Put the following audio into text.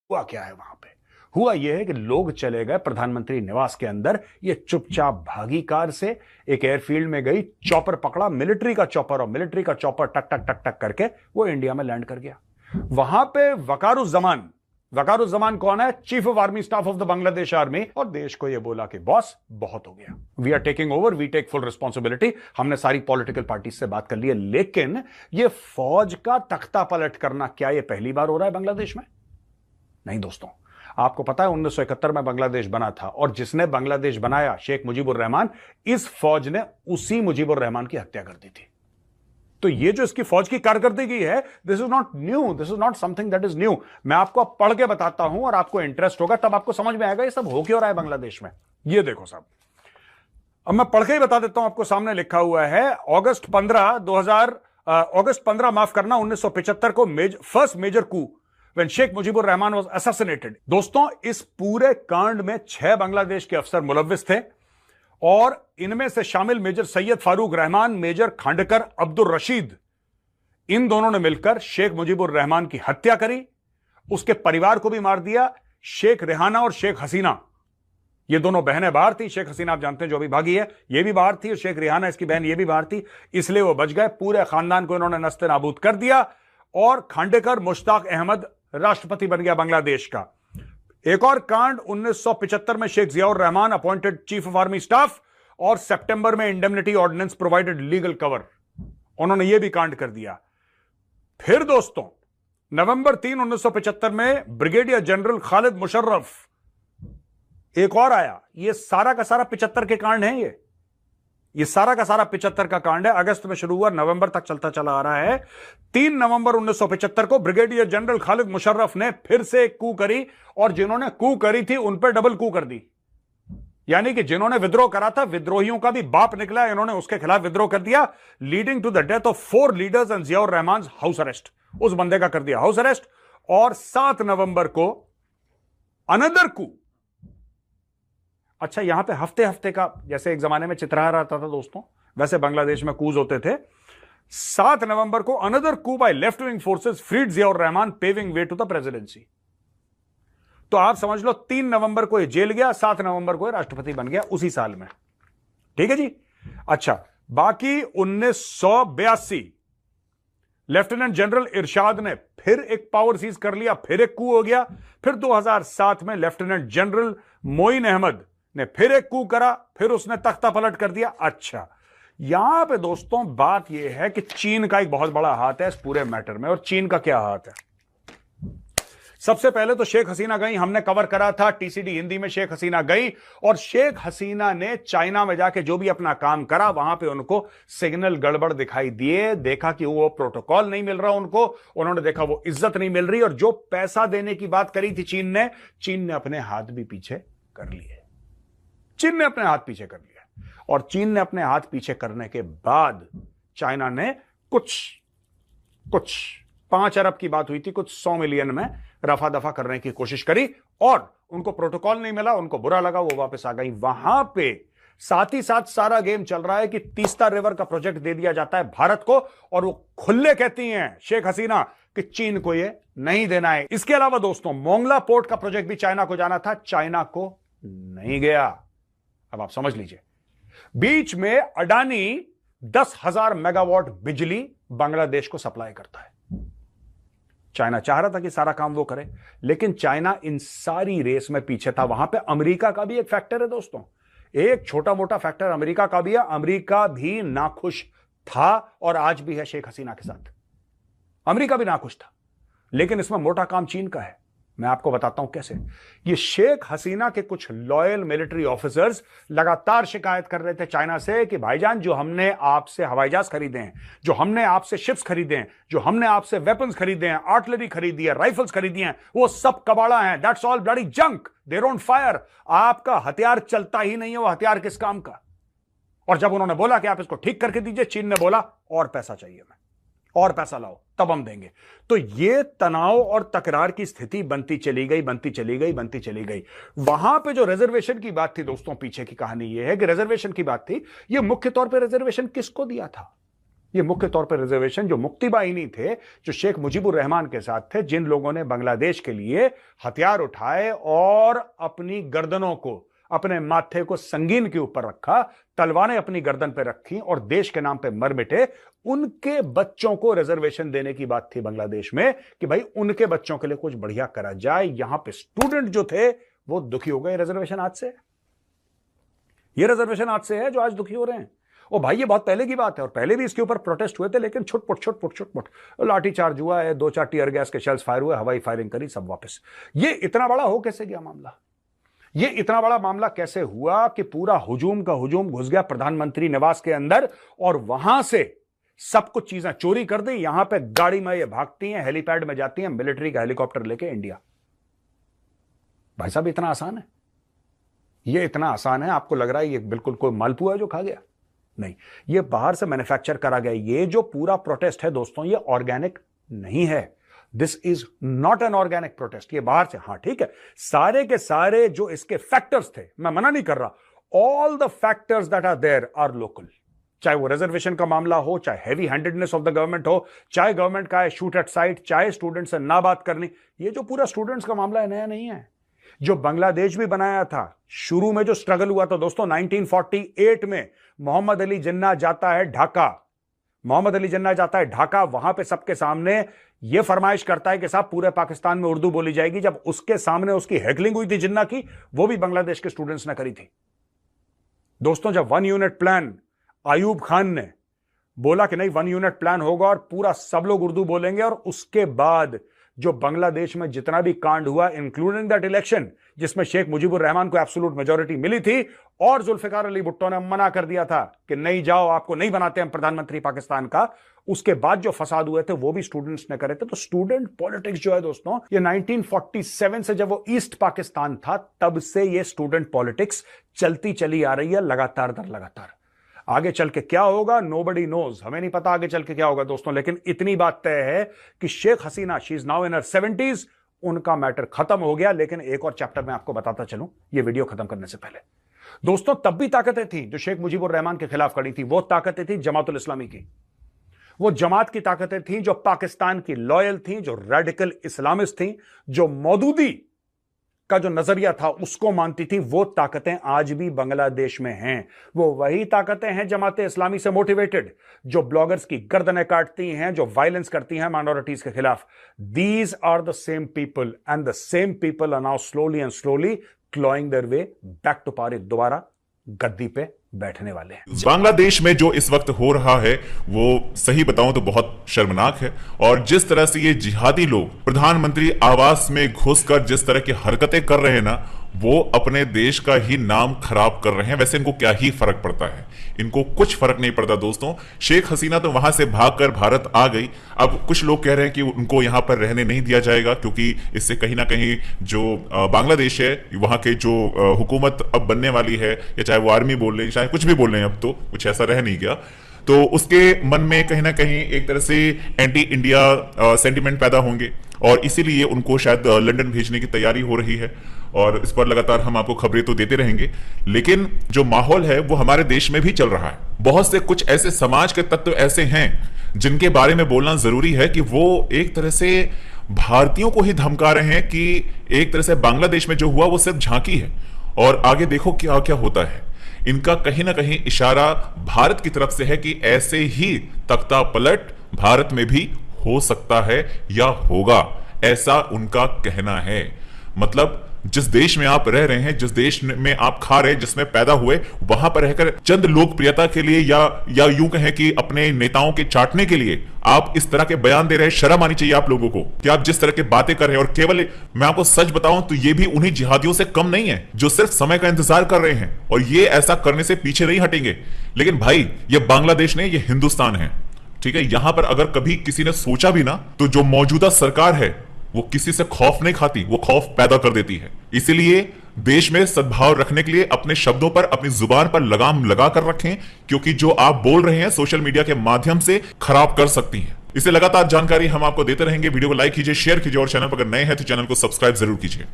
हुआ क्या है वहां पे? हुआ यह है कि लोग चले गए प्रधानमंत्री निवास के अंदर, ये चुपचाप भागी कार से, एक एयरफील्ड में गई, चॉपर पकड़ा, मिलिट्री का चॉपर, और मिलिट्री का चॉपर टक टक टक टक करके वो इंडिया में लैंड कर गया। वहां पे वकारुज्जमान कौन है? Chief of army staff of the Bangladesh army, और देश को यह बोला कि बॉस बहुत हो गया, we are taking over, we take full responsibility. हमने सारी पॉलिटिकल पार्टी से बात कर ली है, लेकिन यह फौज का तख्ता पलट करना क्या यह पहली बार हो रहा है बांग्लादेश में? नहीं दोस्तों, आपको पता है 1971 में बांग्लादेश बना था, और जिसने बांग्लादेश बनाया, शेख मुजीबुर रहमान, इस फौज ने उसी मुजीबुर रहमान की हत्या कर दी थी। तो ये जो इसकी फौज की कारकर्दगी है, this is not new, this is not something that is new. मैं आपको अब पढ़ के बताता हूं और आपको इंटरेस्ट होगा, तब आपको समझ में आएगा ये सब हो क्यों रहा है बांग्लादेश में। ये देखो साहब, अब मैं पढ़ के ही बता देता हूं, आपको सामने लिखा हुआ है अगस्त 15 माफ करना 1975 को first major coup when Sheikh Mujibur Rahman was assassinated. दोस्तों, इस पूरे कांड में 6 बांग्लादेश के अफसर मुलव्विस थे, और इनमें से शामिल मेजर सैयद फारूक रहमान, मेजर खांडकर अब्दुल रशीद, इन दोनों ने मिलकर शेख मुजीबुर रहमान की हत्या करी, उसके परिवार को भी मार दिया। शेख रेहाना और शेख हसीना, ये दोनों बहनें बाहर थी। शेख हसीना आप जानते हैं जो अभी भागी है, ये भी बाहर थी, और शेख रेहाना इसकी बहन ये भी बाहर थी, इसलिए वो बच गए। पूरे खानदान को इन्होंने नस्ते नाबूद कर दिया, और खांडेकर मुश्ताक अहमद राष्ट्रपति बन गया बांग्लादेश का। एक और कांड 1975 में Sheikh Ziaur Rahman appointed chief of army staff, और सितंबर में indemnity ordinance provided legal cover, उन्होंने यह भी कांड कर दिया। फिर दोस्तों, नवंबर 3, 1975 में ब्रिगेडियर जनरल खालिद मुशर्रफ एक और आया। यह सारा का सारा 75 के कांड है, ये सारा का सारा 75 का कांड है। अगस्त में शुरू हुआ, नवंबर तक चलता चला आ रहा है। 3 नवंबर 1975 को ब्रिगेडियर जनरल खालिद मुशर्रफ ने फिर से एक कू करी, और जिन्होंने कू करी थी उन पर डबल कू कर दी। यानी कि जिन्होंने विद्रोह करा था, विद्रोहियों का भी बाप निकला, इन्होंने उसके खिलाफ विद्रोह कर दिया, leading to the death of 4 leaders and Ziaur Rahman house arrest. उस बंदे का कर दिया हाउस अरेस्ट। और 7 नवंबर को अनदर कू। अच्छा, यहां पे हफ्ते हफ्ते का, जैसे एक जमाने में चित्रहार आता था दोस्तों, वैसे बांग्लादेश में कूज होते थे। 7 नवंबर को another coup by left wing forces freed Ziaur Rahman, paving way to the presidency. तो आप समझ लो 3 नवंबर को ये जेल गया, 7 नवंबर को ये राष्ट्रपति बन गया उसी साल में। ठीक है जी। अच्छा, बाकी 1982 लेफ्टिनेंट जनरल इरशाद ने फिर एक पावर सीज कर लिया, फिर एक कू हो गया। फिर 2007 में लेफ्टिनेंट जनरल मोइन अहमद ने फिर एक कू करा, फिर उसने तख्ता पलट कर दिया। अच्छा, यहां पे दोस्तों बात यह है कि चीन का एक बहुत बड़ा हाथ है इस पूरे मैटर में। और चीन का क्या हाथ है? सबसे पहले तो शेख हसीना गई, हमने कवर करा था टीसीडी हिंदी में। शेख हसीना गई, और शेख हसीना ने चाइना में जाके जो भी अपना काम करा, वहां पे उनको सिग्नल गड़बड़ दिखाई दिए, देखा कि वो प्रोटोकॉल नहीं मिल रहा उनको, उन्होंने देखा वो इज्जत नहीं मिल रही, और जो पैसा देने की बात करी थी चीन ने अपने हाथ भी पीछे कर लिए। चीन ने अपने हाथ पीछे कर लिया, और चीन ने अपने हाथ पीछे करने के बाद चाइना ने कुछ 5 अरब की बात हुई थी, कुछ 100 मिलियन में रफा दफा करने की कोशिश करी, और उनको प्रोटोकॉल नहीं मिला, उनको बुरा लगा, वो वापस आ गई। वहां पे साथ ही साथ सारा गेम चल रहा है कि तीस्ता रिवर का प्रोजेक्ट दे दिया जाता है भारत को, और वो खुले कहती हैं शेख हसीना कि चीन को ये नहीं देना है। इसके अलावा दोस्तों, मोंगला पोर्ट का प्रोजेक्ट भी चाइना को जाना था, चाइना को नहीं गया। अब आप समझ लीजिए, बीच में अडानी 10,000 मेगावाट बिजली बांग्लादेश को सप्लाई करता है। चाइना चाह रहा था कि सारा काम वो करे, लेकिन चाइना इन सारी रेस में पीछे था। वहां पे अमेरिका का भी एक फैक्टर है दोस्तों, एक छोटा मोटा फैक्टर अमेरिका का भी है। अमेरिका भी नाखुश था, और आज भी है शेख हसीना के साथ। अमेरिका भी नाखुश था, लेकिन इसमें मोटा काम चीन का है। मैं आपको बताता हूं कैसे। ये शेख हसीना के कुछ लॉयल मिलिट्री ऑफिसर्स लगातार शिकायत कर रहे थे चाइना से कि भाईजान, जो हमने आपसे हवाई जहाज खरीदे हैं, जो हमने आपसे शिप्स खरीदे हैं, जो हमने आपसे वेपन्स खरीदे हैं, आर्टिलरी खरीदी है, राइफल्स खरीदी हैं, वो सब कबाड़ा हैं। That's all bloody junk, they don't fire. आपका हथियार चलता ही नहीं है, वो हथियार किस काम का? और जब उन्होंने बोला कि आप इसको ठीक करके दीजिए, चीन ने बोला और पैसा चाहिए, मैं और पैसा लाओ तब हम देंगे। तो ये तनाव और तकरार की स्थिति बनती चली गई। वहां पे जो रिजर्वेशन की बात थी दोस्तों, पीछे की कहानी ये है कि रिजर्वेशन की बात थी, ये मुख्य तौर पे रिजर्वेशन किसको दिया था? ये मुख्य तौर पर रिजर्वेशन जो मुक्ति बाहिनी थे, जो शेख मुजीबुर रहमान के साथ थे, जिन लोगों ने बांग्लादेश के लिए हथियार उठाए और अपनी गर्दनों को, अपने माथे को संगीन के ऊपर रखा, तलवारें अपनी गर्दन पे रखी और देश के नाम पे मर मिटे, उनके बच्चों को रिजर्वेशन देने की बात थी बांग्लादेश में कि भाई उनके बच्चों के लिए कुछ बढ़िया करा जाए। यहां पे स्टूडेंट जो थे वो दुखी हो गए रिजर्वेशन आज से। ये रिजर्वेशन आज से है जो आज दुखी हो रहे हैं। ओ भाई, ये बहुत पहले की बात है और पहले भी इसके ऊपर प्रोटेस्ट हुए थे, लेकिन छुटपुट लाठी चार्ज हुआ है, 2-4 टीयर गैस के शेल्स फायर हुए, हवाई फायरिंग करी, सब वापस। ये इतना बड़ा हो कैसे गया मामला? ये इतना बड़ा मामला कैसे हुआ कि पूरा हुजूम का हुजूम घुस गया प्रधानमंत्री निवास के अंदर और वहां से सब कुछ चीजें चोरी कर दी। यहां पे गाड़ी में ये भागती हैं, हेलीपैड में जाती हैं, मिलिट्री का हेलीकॉप्टर लेके इंडिया। भाई साहब, इतना आसान है? ये इतना आसान है? आपको लग रहा है ये बिल्कुल कोई मालपुआ है जो खा गया? नहीं, ये बाहर से मैन्युफैक्चर करा गया। ये जो पूरा प्रोटेस्ट है दोस्तों, ये ऑर्गेनिक नहीं है। This is not an organic protest. ये बाहर से, हां ठीक है, सारे के सारे जो इसके फैक्टर्स थे, मैं मना नहीं कर रहा, all the factors that are there are local. चाहे वो रिजर्वेशन का मामला हो, चाहे heavy handedness of the government हो, चाहे गवर्नमेंट का है शूट एट साइट, चाहे स्टूडेंट से ना बात करनी। ये जो पूरा स्टूडेंट्स का मामला है, नया नहीं है। जो बांग्लादेश भी बनाया था, शुरू में जो स्ट्रगल हुआ था दोस्तों 1948 में, मोहम्मद अली जिन्ना जाता है ढाका। मोहम्मद अली जिन्ना जाता है ढाका, वहां पे सबके सामने यह फरमाइश करता है कि साहब पूरे पाकिस्तान में उर्दू बोली जाएगी। जब उसके सामने उसकी हैकलिंग हुई थी जिन्ना की, वो भी बांग्लादेश के स्टूडेंट्स ने करी थी दोस्तों। जब 1 यूनिट प्लान आयूब खान ने बोला कि नहीं 1 यूनिट प्लान होगा और पूरा सब लोग उर्दू बोलेंगे, और उसके बाद जो बांग्लादेश में जितना भी कांड हुआ, इंक्लूडिंग दैट इलेक्शन जिसमें शेख मुजीबुर रहमान को एब्सोल्यूट मेजॉरिटी मिली थी और जुल्फिकार अली भुट्टो ने मना कर दिया था कि नहीं जाओ, आपको नहीं बनाते हम प्रधानमंत्री पाकिस्तान का, उसके बाद जो फसाद हुए थे वो भी स्टूडेंट्स ने करे थे। तो स्टूडेंट पॉलिटिक्स जो है दोस्तों, ये 1947 से जब वो ईस्ट पाकिस्तान था तब से ये स्टूडेंट पॉलिटिक्स चलती चली आ रही है, लगातार दर लगातार। आगे चल के क्या होगा नोबडी नोज, हमें नहीं पता आगे चल के क्या होगा दोस्तों, लेकिन इतनी बात तय है कि Sheikh Hasina, she is now in her 70s, उनका मैटर खत्म हो गया। लेकिन एक और चैप्टर में आपको बताता चलूं ये वीडियो खत्म करने से पहले दोस्तों, तब भी ताकतें थी जो शेख मुजीबुर रहमान के खिलाफ खड़ी थी। वो ताकतें थी जमातुल इस्लामी की, वो जमात की ताकतें थी जो पाकिस्तान की लॉयल थी, जो रेडिकल इस्लामिस्ट थी, जो मौदूदी का जो नजरिया था उसको मानती थी। वो ताकतें आज भी बांग्लादेश में हैं। वो वही ताकतें हैं जमात इस्लामी से मोटिवेटेड, जो ब्लॉगर्स की गर्दनें काटती हैं, जो वायलेंस करती हैं माइनॉरिटीज के खिलाफ। These are the same people and the same people are now slowly and slowly clawing their way back to power, दोबारा गद्दी पे बैठने वाले हैं। बांग्लादेश में जो इस वक्त हो रहा है वो सही बताऊं तो बहुत शर्मनाक है। और जिस तरह से ये जिहादी लोग प्रधानमंत्री आवास में घुसकर जिस तरह की हरकतें कर रहे हैं ना, वो अपने देश का ही नाम खराब कर रहे हैं। वैसे इनको क्या ही फर्क पड़ता है, इनको कुछ फर्क नहीं पड़ता दोस्तों। शेख हसीना तो वहां से भागकर भारत आ गई। अब कुछ लोग कह रहे हैं कि उनको यहां पर रहने नहीं दिया जाएगा क्योंकि इससे कहीं ना कहीं जो बांग्लादेश है, वहां के जो हुकूमत अब बनने वाली है, या चाहे वो आर्मी बोल रहे, चाहे कुछ भी बोल रहे हैं, अब तो कुछ ऐसा रह नहीं गया, तो उसके मन में कहीं ना कहीं एक तरह से एंटी इंडिया सेंटिमेंट पैदा होंगे और इसीलिए उनको शायद लंदन भेजने की तैयारी हो रही है। और इस पर लगातार हम आपको खबरें तो देते रहेंगे, लेकिन जो माहौल है वो हमारे देश में भी चल रहा है। बहुत से कुछ ऐसे समाज के तत्व ऐसे हैं जिनके बारे में बोलना जरूरी है कि वो एक तरह से भारतीयों को ही धमका रहे हैं कि एक तरह से बांग्लादेश में जो हुआ वो सिर्फ झांकी है और आगे देखो क्या क्या होता है। इनका कहीं ना कहीं इशारा भारत की तरफ से है कि ऐसे ही तख्ता पलट भारत में भी हो सकता है या होगा, ऐसा उनका कहना है। मतलब जिस देश में आप रह रहे हैं, जिस देश में आप खा रहे हैं, जिसमें पैदा हुए, वहां पर रहकर चंद लोकप्रियता के लिए या यूं कहें कि अपने नेताओं के चाटने के लिए आप इस तरह के बयान दे रहे हैं। शर्म आनी चाहिए आप लोगों को कि आप जिस तरह की बातें कर रहे हैं। और केवल मैं आपको सच बताऊं तो ये भी उन्हीं जिहादियों से कम नहीं है जो सिर्फ समय का इंतजार कर रहे हैं और ये ऐसा करने से पीछे नहीं हटेंगे। लेकिन भाई, ये बांग्लादेश नहीं, ये हिंदुस्तान है, ठीक है। यहां पर अगर कभी किसी ने सोचा भी ना, तो जो मौजूदा सरकार है वो किसी से खौफ नहीं खाती, वो खौफ पैदा कर देती है। इसीलिए देश में सद्भाव रखने के लिए अपने शब्दों पर, अपनी जुबान पर लगाम लगा कर रखें, क्योंकि जो आप बोल रहे हैं सोशल मीडिया के माध्यम से खराब कर सकती हैं। इसे लगातार जानकारी हम आपको देते रहेंगे। वीडियो को लाइक कीजिए, शेयर कीजिए और चैनल पर अगर नए हैं तो चैनल को सब्सक्राइब जरूर कीजिए।